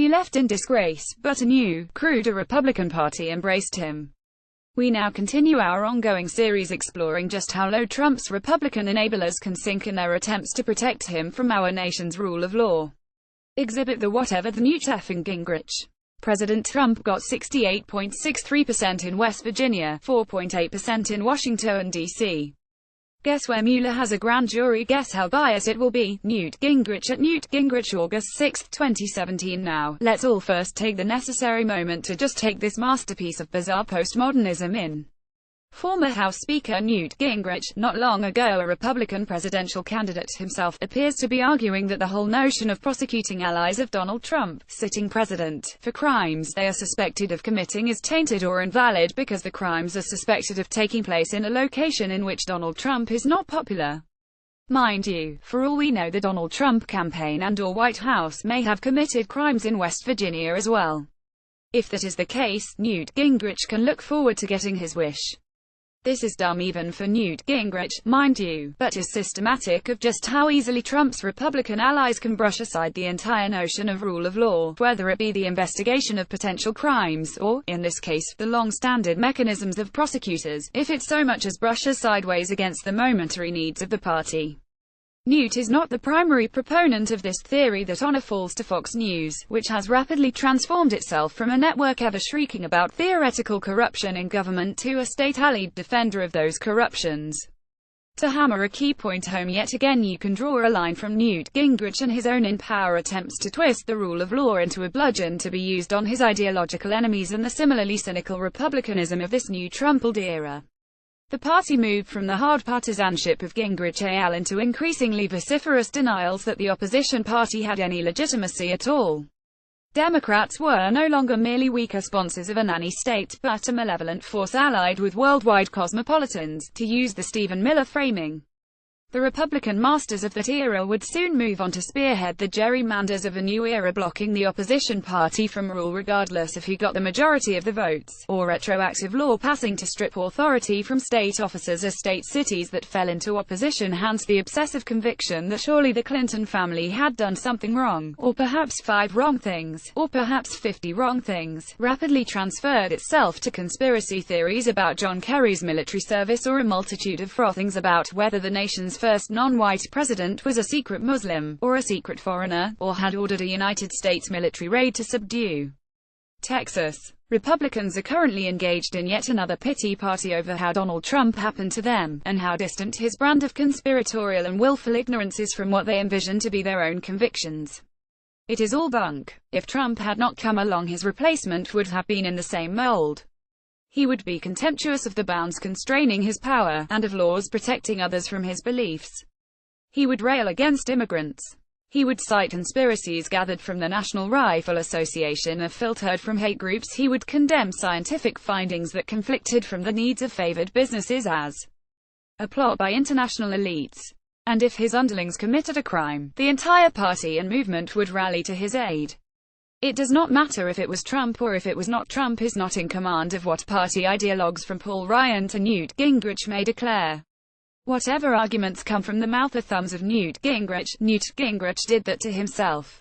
he left in disgrace, but a new, cruder Republican Party embraced him. We now continue our ongoing series exploring just how low Trump's Republican enablers can sink in their attempts to protect him from our nation's rule of law. Exhibit the whatever the newt effing gingrich. President Trump got 68.63% in West Virginia, 4.8% in Washington, D.C. Guess where Mueller has a grand jury? Guess how biased it will be? Newt Gingrich at Newt Gingrich, August 6, 2017. Now, let's all first take the necessary moment to just take this masterpiece of bizarre postmodernism in. Former House Speaker Newt Gingrich, not long ago a Republican presidential candidate himself, appears to be arguing that the whole notion of prosecuting allies of Donald Trump, sitting president, for crimes they are suspected of committing is tainted or invalid because the crimes are suspected of taking place in a location in which Donald Trump is not popular. Mind you, for all we know the Donald Trump campaign and/or White House may have committed crimes in West Virginia as well. If that is the case, Newt Gingrich can look forward to getting his wish. This is dumb even for Newt Gingrich, mind you, but is systematic of just how easily Trump's Republican allies can brush aside the entire notion of rule of law, whether it be the investigation of potential crimes, or, in this case, the long-standing mechanisms of prosecutors, if it so much as brushes sideways against the momentary needs of the party. Newt is not the primary proponent of this theory that honor falls to Fox News, which has rapidly transformed itself from a network ever shrieking about theoretical corruption in government to a state-allied defender of those corruptions. To hammer a key point home yet again, you can draw a line from Newt Gingrich and his own in-power attempts to twist the rule of law into a bludgeon to be used on his ideological enemies and the similarly cynical republicanism of this new Trumpled era. The party moved from the hard partisanship of Gingrich al. into increasingly vociferous denials that the opposition party had any legitimacy at all. Democrats were no longer merely weaker sponsors of a nanny state, but a malevolent force allied with worldwide cosmopolitans, to use the Stephen Miller framing. The Republican masters of that era would soon move on to spearhead the gerrymanders of a new era, blocking the opposition party from rule regardless of who got the majority of the votes, or retroactive law passing to strip authority from state officers or state cities that fell into opposition hands. The obsessive conviction that surely the Clinton family had done something wrong, or perhaps 5 wrong things, or perhaps 50 wrong things, rapidly transferred itself to conspiracy theories about John Kerry's military service or a multitude of frothings about whether the nation's first non-white president was a secret Muslim, or a secret foreigner, or had ordered a United States military raid to subdue Texas. Republicans are currently engaged in yet another pity party over how Donald Trump happened to them, and how distant his brand of conspiratorial and willful ignorance is from what they envision to be their own convictions. It is all bunk. If Trump had not come along, his replacement would have been in the same mold. He would be contemptuous of the bounds constraining his power, and of laws protecting others from his beliefs. He would rail against immigrants. He would cite conspiracies gathered from the National Rifle Association or filtered from hate groups. He would condemn scientific findings that conflicted from the needs of favored businesses as a plot by international elites. And if his underlings committed a crime, the entire party and movement would rally to his aid. It does not matter if it was Trump or if it was not. Trump is not in command of what party ideologues from Paul Ryan to Newt Gingrich may declare. Whatever arguments come from the mouth or thumbs of Newt Gingrich did that to himself.